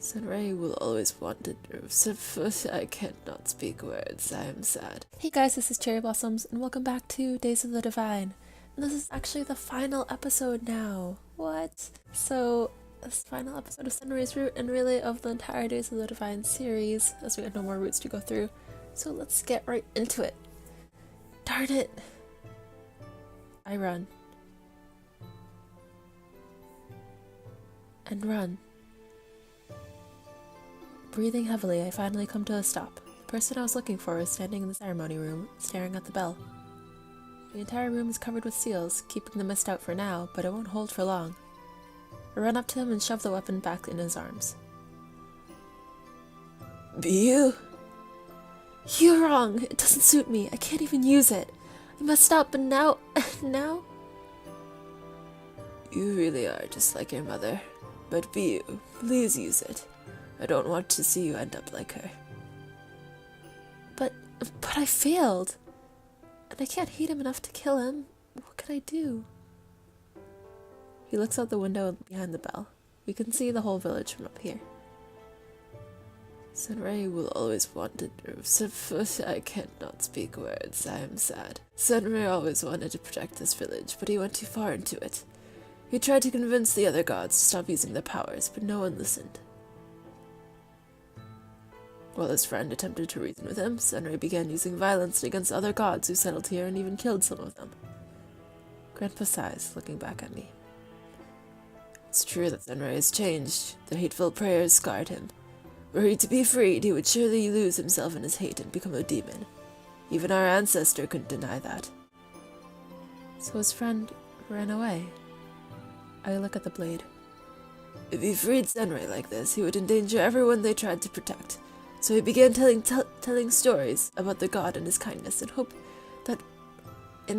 Senrei will always want it. I cannot speak words. I am sad. Hey guys, this is Cherry Blossoms, and welcome back to Days of the Divine. And this is actually the final episode now. What? So, this final episode of Senrei's route, and really of the entire Days of the Divine series, as we have no more routes to go through. So let's get right into it. Darn it! I run. And run. Breathing heavily, I finally come to a stop. The person I was looking for is standing in the ceremony room, staring at the bell. The entire room is covered with seals, keeping the mist out for now, but it won't hold for long. I run up to him and shove the weapon back in his arms. Be you? You're wrong! It doesn't suit me. I can't even use it. I messed up, and now... now? You really are just like your mother. But be you. Please use it. I don't want to see you end up like her. But I failed. And I can't hate him enough to kill him. What can I do? He looks out the window behind the bell. We can see the whole village from up here. Senrei will always want it. I cannot speak words. I am sad. Senrei always wanted to protect this village, but he went too far into it. He tried to convince the other gods to stop using their powers, but no one listened. While his friend attempted to reason with him, Senrei began using violence against other gods who settled here and even killed some of them. Grandpa sighs, looking back at me. It's true that Senrei has changed. The hateful prayers scarred him. Were he to be freed, he would surely lose himself in his hate and become a demon. Even our ancestor couldn't deny that. So his friend ran away. I look at the blade. If he freed Senrei like this, he would endanger everyone they tried to protect. So he began telling stories about the god and his kindness in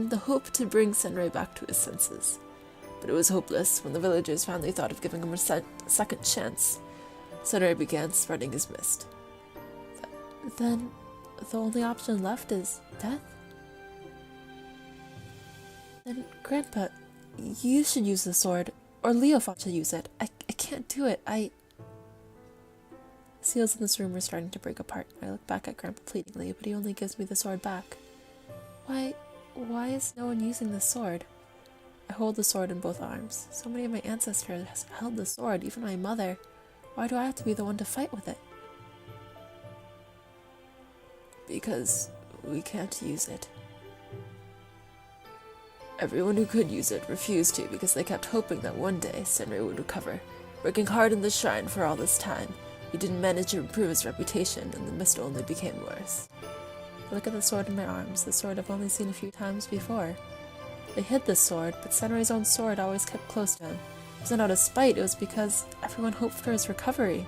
the hope to bring Senrei back to his senses. But it was hopeless. When the villagers finally thought of giving him a second chance, Senrei began spreading his mist. Then the only option left is death? Then, Grandpa, you should use the sword, or Leofon should use it. I can't do it. Seals in this room are starting to break apart. I look back at Grandpa pleadingly, but he only gives me the sword back. Why is no one using the sword? I hold the sword in both arms. So many of my ancestors have held the sword, even my mother. Why do I have to be the one to fight with it? Because we can't use it. Everyone who could use it refused to because they kept hoping that one day Senrei would recover. Working hard in the shrine for all this time, he didn't manage to improve his reputation, and the mist only became worse. I look at the sword in my arms, the sword I've only seen a few times before. They hid this sword, but Senrei's own sword always kept close to him. It wasn't out of spite, it was because everyone hoped for his recovery.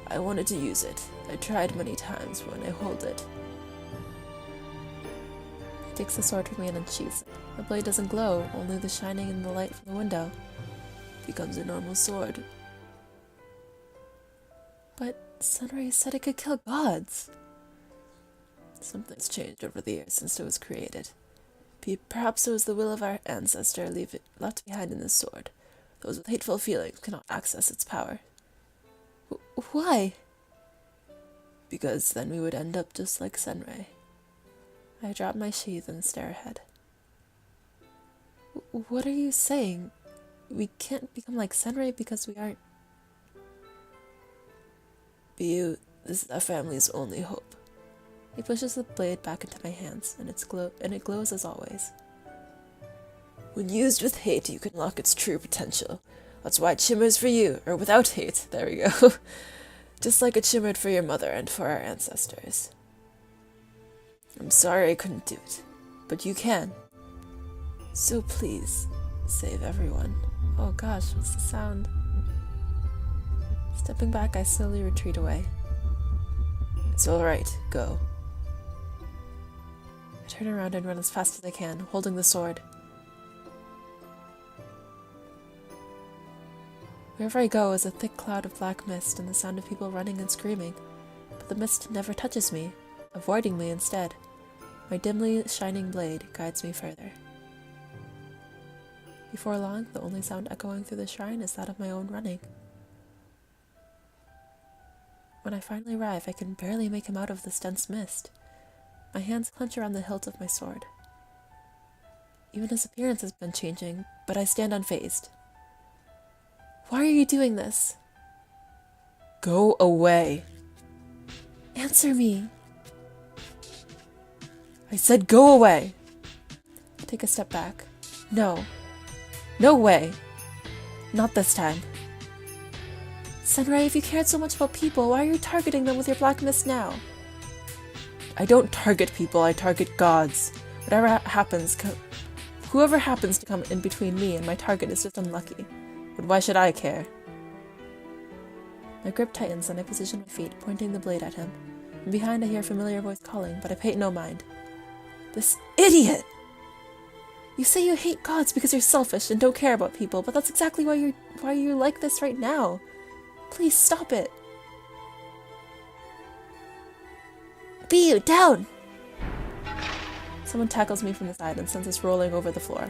I wanted to use it. I tried many times, but when I hold it... He takes the sword from me and unsheathes it. The blade doesn't glow, only the shining in the light from the window. It becomes a normal sword. But Senrei said it could kill gods. Something's changed over the years since it was created. Perhaps it was the will of our ancestor left behind in this sword. Those with hateful feelings cannot access its power. Why? Because then we would end up just like Senrei. I drop my sheath and stare ahead. What are you saying? We can't become like Senrei because we aren't... This is our family's only hope. He pushes the blade back into my hands, and it glows as always. When used with hate, you can unlock its true potential. That's why it shimmers for you, or without hate. There we go. Just like it shimmered for your mother and for our ancestors. I'm sorry I couldn't do it, but you can. So please, save everyone. Oh gosh, what's the sound? Stepping back, I slowly retreat away. It's alright, go. I turn around and run as fast as I can, holding the sword. Wherever I go is a thick cloud of black mist and the sound of people running and screaming, but the mist never touches me, avoiding me instead. My dimly shining blade guides me further. Before long, the only sound echoing through the shrine is that of my own running. When I finally arrive, I can barely make him out of this dense mist. My hands clench around the hilt of my sword. Even his appearance has been changing, but I stand unfazed. Why are you doing this? Go away. Answer me. I said go away. I take a step back. No. No way. Not this time. Senrei, if you cared so much about people, why are you targeting them with your black mist now? I don't target people, I target gods. Whatever happens, whoever happens to come in between me and my target is just unlucky. But why should I care? My grip tightens and I position my feet, pointing the blade at him. From behind I hear a familiar voice calling, but I pay no mind. This idiot! You say you hate gods because you're selfish and don't care about people, but that's exactly why you're like this right now. Please stop it. Be down! Someone tackles me from the side and sends us rolling over the floor.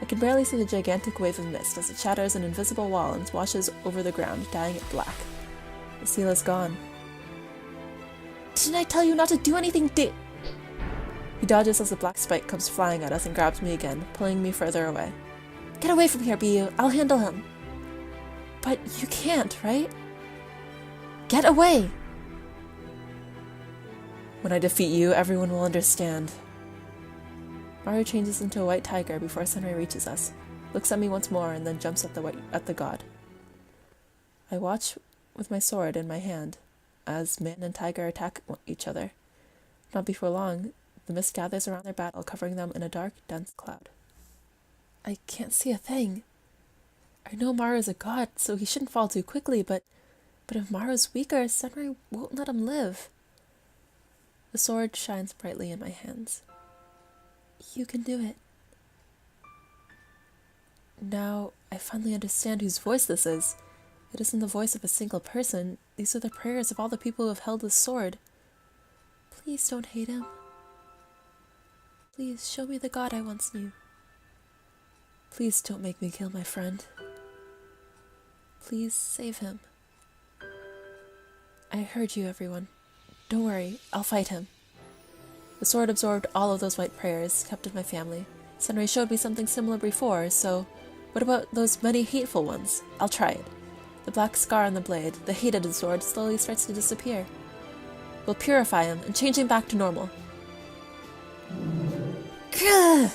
I can barely see the gigantic wave of mist as it shatters an invisible wall and washes over the ground, dyeing it black. The seal is gone. Didn't I tell you not to do anything, He dodges as the black spike comes flying at us and grabs me again, pulling me further away. Get away from here, Biyu. I'll handle him. But you can't, right? Get away! When I defeat you, everyone will understand. Maru changes into a white tiger before Senrei reaches us, looks at me once more, and then jumps at the god. I watch with my sword in my hand as man and tiger attack each other. Not before long, the mist gathers around their battle, covering them in a dark, dense cloud. I can't see a thing. I know Maru is a god, so he shouldn't fall too quickly, but if Maru's weaker, Senrei won't let him live. The sword shines brightly in my hands. You can do it. Now, I finally understand whose voice this is. It isn't the voice of a single person. These are the prayers of all the people who have held this sword. Please don't hate him. Please show me the god I once knew. Please don't make me kill my friend. Please save him. I heard you, everyone. Don't worry, I'll fight him. The sword absorbed all of those white prayers kept of my family. Senrei showed me something similar before, so what about those many hateful ones? I'll try it. The black scar on the blade, the hated sword, slowly starts to disappear. We'll purify him and change him back to normal. Gah!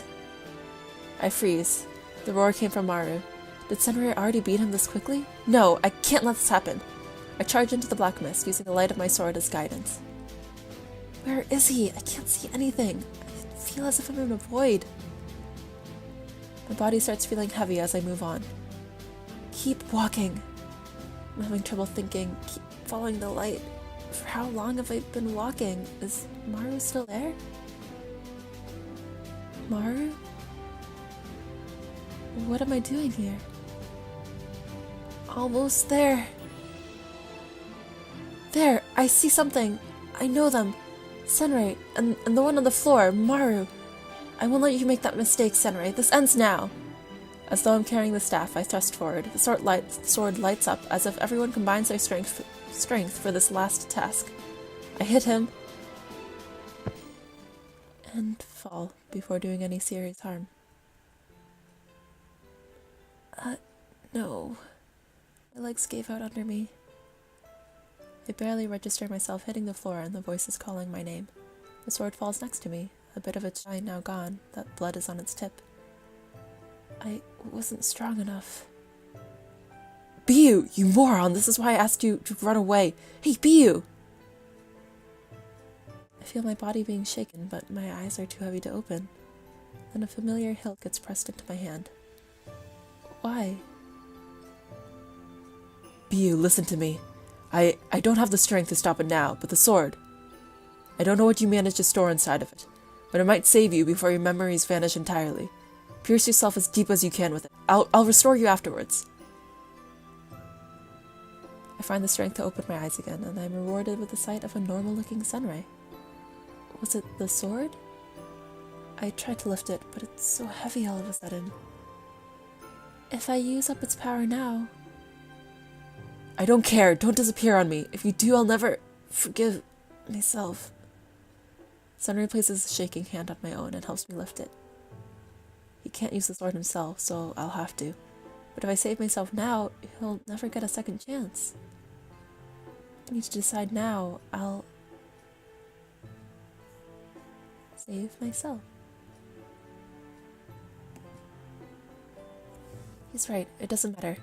I freeze. The roar came from Maru. Did Senrei already beat him this quickly? No, I can't let this happen. I charge into the black mist, using the light of my sword as guidance. Where is he? I can't see anything. I feel as if I'm in a void. My body starts feeling heavy as I move on. Keep walking. I'm having trouble thinking. Keep following the light. For how long have I been walking? Is Maru still there? Maru? What am I doing here? Almost there. There, I see something. I know them. Senrei, and the one on the floor, Maru. I won't let you make that mistake, Senrei. This ends now. As though I'm carrying the staff, I thrust forward. The sword lights up as if everyone combines their strength for this last task. I hit him and fall before doing any serious harm. No. My legs gave out under me. I barely register myself hitting the floor and the voice is calling my name. The sword falls next to me, a bit of its shine now gone, that blood is on its tip. I wasn't strong enough. Biyu, you moron! This is why I asked you to run away. Hey, Biyu! I feel my body being shaken, but my eyes are too heavy to open. Then a familiar hilt gets pressed into my hand. Why? Biyu, listen to me. I don't have the strength to stop it now, but the sword. I don't know what you managed to store inside of it, but it might save you before your memories vanish entirely. Pierce yourself as deep as you can with it. I'll restore you afterwards. I find the strength to open my eyes again, and I'm rewarded with the sight of a normal-looking Senrei. Was it the sword? I tried to lift it, but it's so heavy all of a sudden. If I use up its power now... I don't care. Don't disappear on me. If you do, I'll never forgive myself. Senrei places a shaking hand on my own and helps me lift it. He can't use the sword himself, so I'll have to. But if I save myself now, he'll never get a second chance. I need to decide now. I'll save myself. He's right. It doesn't matter.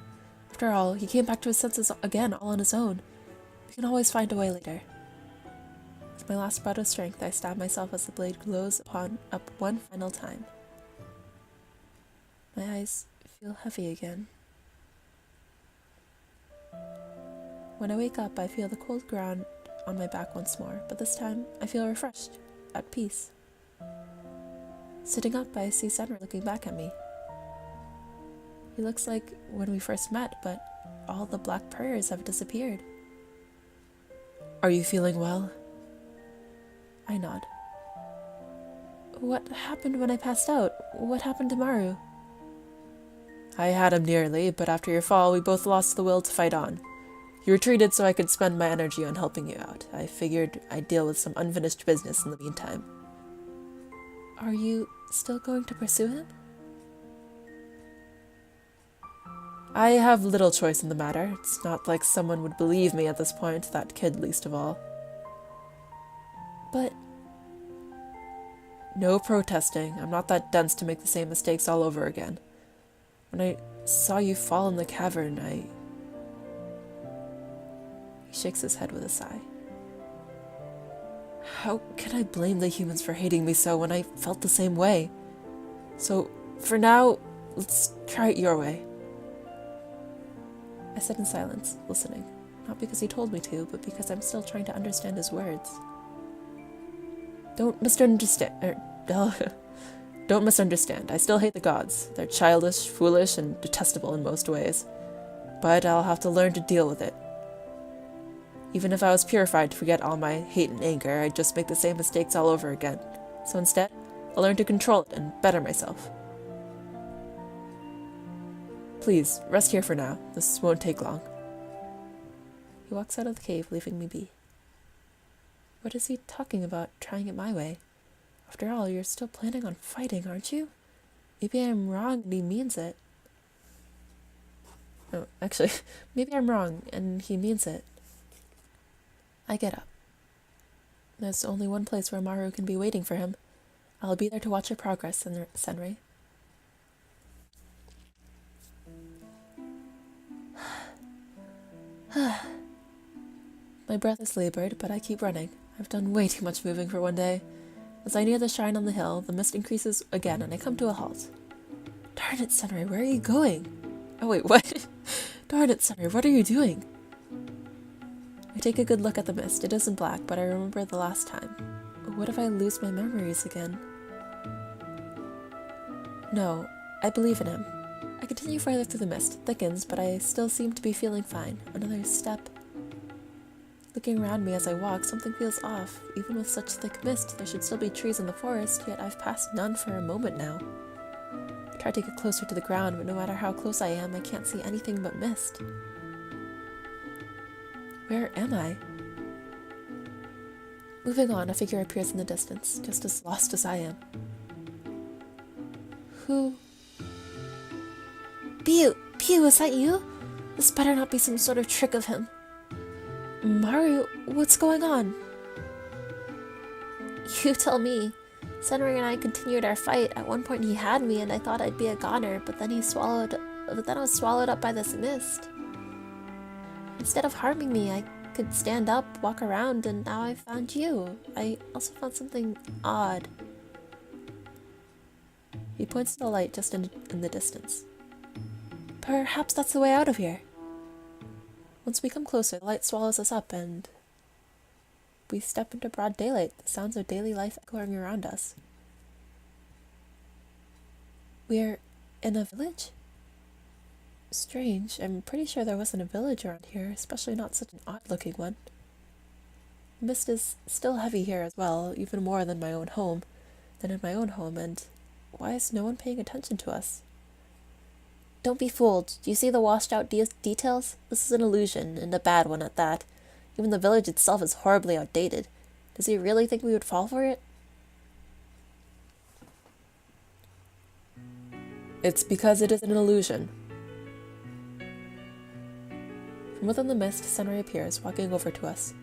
After all, he came back to his senses again all on his own. We can always find a way later. With my last sprout of strength, I stab myself as the blade glows up one final time. My eyes feel heavy again. When I wake up, I feel the cold ground on my back once more, but this time I feel refreshed, at peace. Sitting up, I see Senrei looking back at me. He looks like when we first met, but all the black prayers have disappeared. Are you feeling well? I nod. What happened when I passed out? What happened to Maru? I had him nearly, but after your fall, we both lost the will to fight on. You retreated so I could spend my energy on helping you out. I figured I'd deal with some unfinished business in the meantime. Are you still going to pursue him? I have little choice in the matter. It's not like someone would believe me at this point, that kid least of all. But... No protesting. I'm not that dense to make the same mistakes all over again. When I saw you fall in the cavern, He shakes his head with a sigh. How can I blame the humans for hating me so when I felt the same way? So, for now, let's try it your way. I sit in silence, listening. Not because he told me to, but because I'm still trying to understand his words. Don't misunderstand. Don't misunderstand. I still hate the gods. They're childish, foolish, and detestable in most ways. But I'll have to learn to deal with it. Even if I was purified to forget all my hate and anger, I'd just make the same mistakes all over again. So instead, I'll learn to control it and better myself. Please, rest here for now. This won't take long. He walks out of the cave, leaving me be. What is he talking about, trying it my way? After all, you're still planning on fighting, aren't you? Maybe I'm wrong and he means it. No, actually, maybe I'm wrong and he means it. I get up. There's only one place where Maru can be waiting for him. I'll be there to watch her progress, Senrei. My breath is labored, but I keep running. I've done way too much moving for one day. As I near the shrine on the hill, the mist increases again and I come to a halt. Darn it, Senrei, where are you going? Oh wait, what? Darn it, Senrei, what are you doing? I take a good look at the mist. It isn't black, but I remember the last time. What if I lose my memories again? No, I believe in him. I continue further through the mist. It thickens, but I still seem to be feeling fine. Another step. Looking around me as I walk, something feels off. Even with such thick mist, there should still be trees in the forest, yet I've passed none for a moment now. I try to get closer to the ground, but no matter how close I am, I can't see anything but mist. Where am I? Moving on, a figure appears in the distance, just as lost as I am. Who? Pew! Pew, is that you? This better not be some sort of trick of him. Maru, what's going on? You tell me. Senrei and I continued our fight. At one point he had me and I thought I'd be a goner, but then I was swallowed up by this mist. Instead of harming me, I could stand up, walk around, and now I found you. I also found something odd. He points to the light just in the distance. Perhaps that's the way out of here. Once we come closer, the light swallows us up and we step into broad daylight, the sounds of daily life echoing around us. We're in a village? Strange. I'm pretty sure there wasn't a village around here, especially not such an odd-looking one. The mist is still heavy here as well, even more than in my own home, and why is no one paying attention to us? Don't be fooled. Do you see the washed out details? This is an illusion, and a bad one at that. Even the village itself is horribly outdated. Does he really think we would fall for it? It's because it is an illusion. From within the mist, Senrei appears, walking over to us.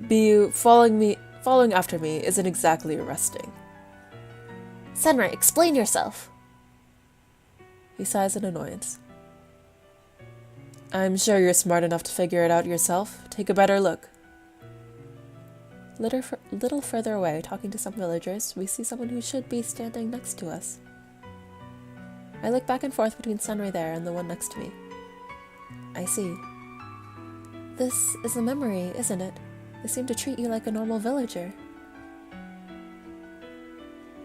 Biyu, following after me isn't exactly arresting. Senrei, explain yourself! He sighs in annoyance. I'm sure you're smart enough to figure it out yourself. Take a better look. Little further away, talking to some villagers, we see someone who should be standing next to us. I look back and forth between Senrei there and the one next to me. I see. This is a memory, isn't it? They seem to treat you like a normal villager.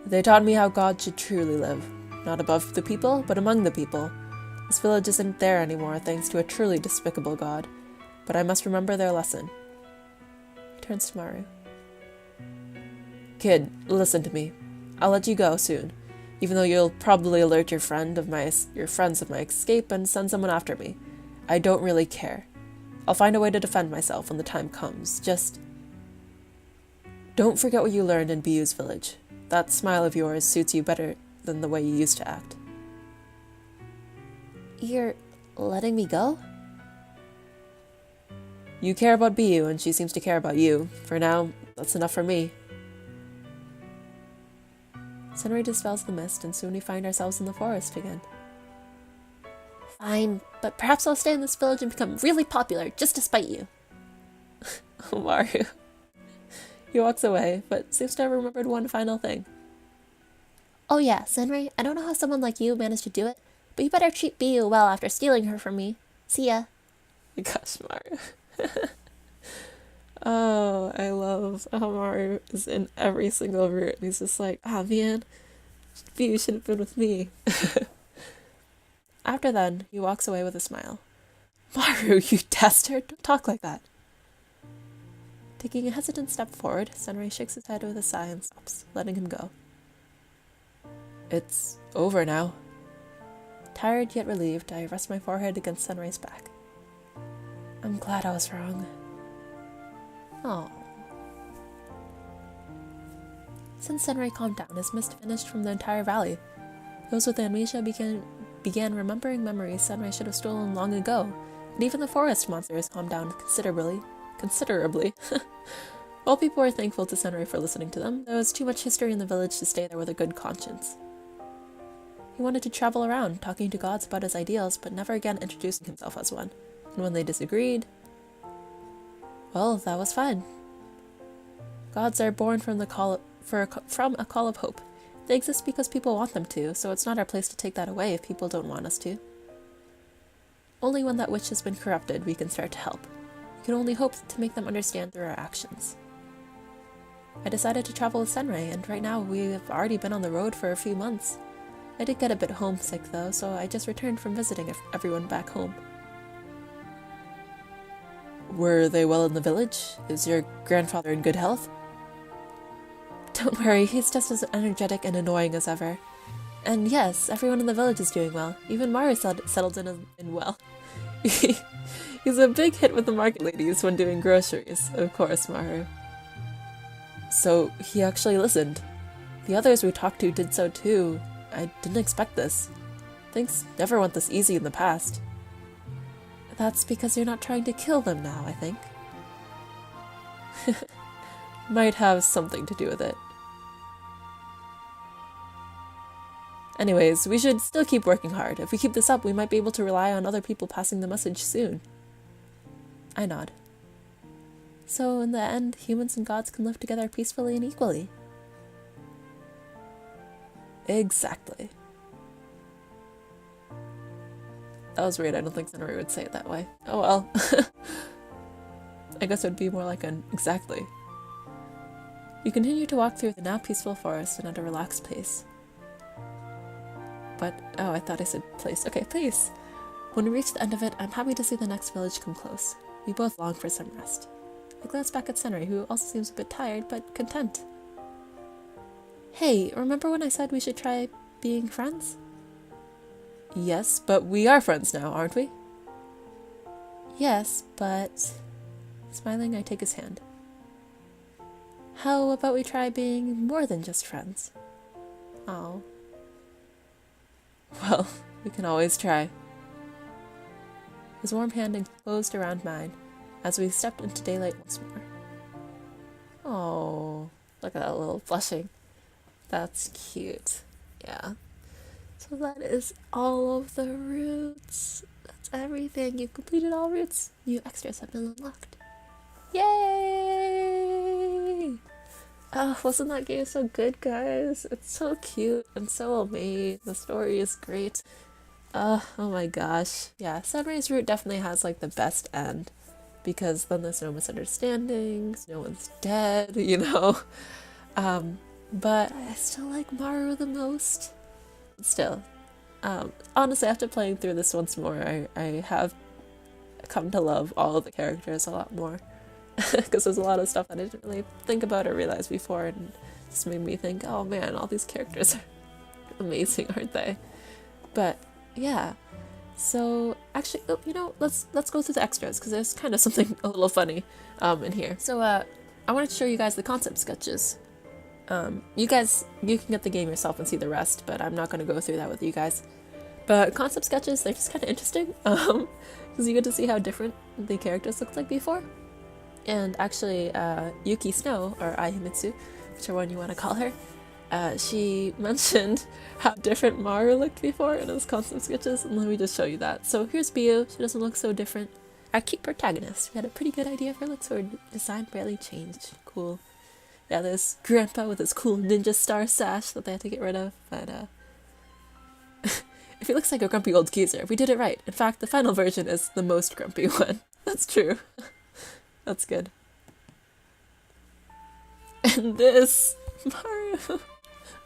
They taught me how God should truly live. Not above the people, but among the people. This village isn't there anymore thanks to a truly despicable God. But I must remember their lesson. He turns to Maru. Kid, listen to me. I'll let you go soon, even though you'll probably alert your friends of my escape and send someone after me. I don't really care. I'll find a way to defend myself when the time comes. Just don't forget what you learned in Biyu's village. That smile of yours suits you better than the way you used to act. You're letting me go? You care about Biyu, and she seems to care about you. For now, that's enough for me. Senrei dispels the mist, and soon we find ourselves in the forest again. Fine, but perhaps I'll stay in this village and become really popular, just to spite you. Oh, Maru. He walks away, but seems to have remembered one final thing. Oh yeah, Senrei, I don't know how someone like you managed to do it, but you better treat Biyu well after stealing her from me. See ya. Gosh, Maru. Oh, I love how Maru is in every single route, and he's just like, ah, man, Biyu should have been with me. After then, he walks away with a smile. Maru, you dastard! Don't talk like that. Taking a hesitant step forward, Senrei shakes his head with a sigh and stops, letting him go. It's over now. Tired yet relieved, I rest my forehead against Senrei's back. I'm glad I was wrong. Oh. Since Senrei calmed down, his mist vanished from the entire valley. Those with amnesia began remembering memories Senrei should have stolen long ago, and even the forest monsters calmed down considerably. All people were thankful to Senrei for listening to them. There was too much history in the village to stay there with a good conscience. He wanted to travel around, talking to gods about his ideals, but never again introducing himself as one. And when they disagreed, well, that was fine. Gods are born from a call of hope. They exist because people want them to, so it's not our place to take that away if people don't want us to. Only when that wish has been corrupted, we can start to help. We can only hope to make them understand through our actions. I decided to travel with Senrei, and right now we have already been on the road for a few months. I did get a bit homesick though, so I just returned from visiting everyone back home. Were they well in the village? Is your grandfather in good health? Don't worry, he's just as energetic and annoying as ever. And yes, everyone in the village is doing well. Even Maru settled in well. He's a big hit with the market ladies when doing groceries, of course, Maru. So he actually listened. The others we talked to did so too. I didn't expect this. Things never went this easy in the past. That's because you're not trying to kill them now, I think. Might have something to do with it. Anyways, we should still keep working hard. If we keep this up, we might be able to rely on other people passing the message soon. I nod. So, in the end, humans and gods can live together peacefully and equally. Exactly. That was weird. I don't think Senrei would say it that way. Oh well. I guess it would be more like an exactly. We continue to walk through the now peaceful forest and at a relaxed pace. But, oh, I thought I said place. Okay, place. When we reach the end of it, I'm happy to see the next village come close. We both long for some rest. I glance back at Senrei, who also seems a bit tired, but content. Hey, remember when I said we should try being friends? Yes, but we are friends now, aren't we? Yes, but... Smiling, I take his hand. How about we try being more than just friends? Oh. Well, we can always try. His warm hand closed around mine as we stepped into daylight once more. Oh, look at that little blushing. That's cute. Yeah. So that is all of the routes. That's everything. You've completed all routes. New extras have been unlocked. Yay! Oh, wasn't that game so good, guys? It's so cute and so well made. The story is great. Oh my gosh. Yeah, Senrei's route definitely has like the best end. Because then there's no misunderstandings, no one's dead, you know? But I still like Maru the most. still, honestly, after playing through this once more, I have come to love all of the characters a lot more. Because there's a lot of stuff that I didn't really think about or realize before, and just made me think, oh man, all these characters are amazing, aren't they? But yeah, so actually, you know, let's go through the extras because there's kind of something a little funny in here. So I wanted to show you guys the concept sketches. You can get the game yourself and see the rest, but I'm not going to go through that with you guys. But concept sketches, they're just kind of interesting because you get to see how different the characters looked like before. And actually, Yuki Snow, or Aihimitsu, whichever one you want to call her, she mentioned how different Maru looked before in those concept sketches, and let me just show you that. So here's Bio. She doesn't look so different. Our cute protagonist. We had a pretty good idea of her look, so her design barely changed. Cool. Yeah, there's Grandpa with his cool ninja star sash that they had to get rid of, but if he looks like a grumpy old geezer, we did it right. In fact, the final version is the most grumpy one. That's true. That's good. And this Maru,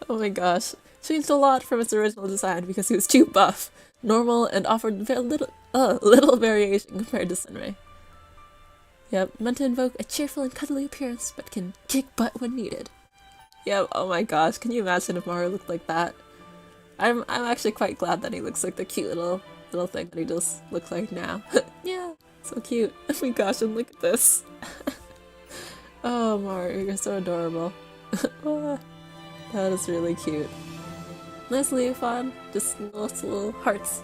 oh my gosh, changed a lot from its original design because he was too buff, normal, and offered very little variation compared to Senrei. Yep, meant to invoke a cheerful and cuddly appearance, but can kick butt when needed. Yep, oh my gosh, can you imagine if Maru looked like that? I'm actually quite glad that he looks like the cute little thing that he just looks like now. Yeah, so cute. Oh my gosh, and look at this. Oh, Maru, you're so adorable. That is really cute. Nice Leafon, just little hearts.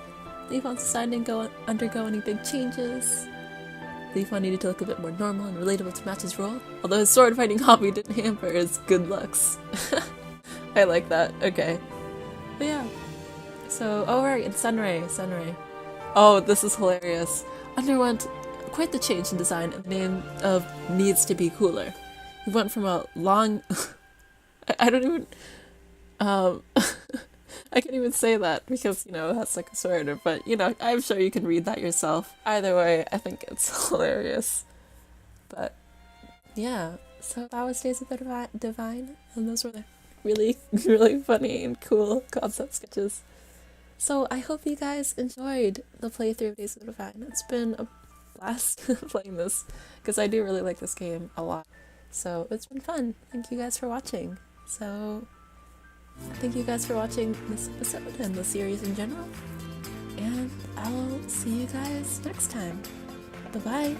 Leafon's decided to undergo any big changes. Leafon needed to look a bit more normal and relatable to match his role, although his sword fighting hobby didn't hamper his good looks. I like that, okay. But yeah. So, oh right, and Senrei. Oh, this is hilarious. Underwent quite the change in design in the name of needs to be cooler. He went from a long... I don't even... I can't even say that because, you know, that's like a swear, but, you know, I'm sure you can read that yourself. Either way, I think it's hilarious. But, yeah, so that was Days of the Divine, and those were the really, really funny and cool concept sketches. So I hope you guys enjoyed the playthrough of Days of the Divine. It's been a blast playing this, because I do really like this game a lot. So it's been fun. Thank you guys for watching. So... thank you guys for watching this episode and the series in general, and I'll see you guys next time. Bye-bye!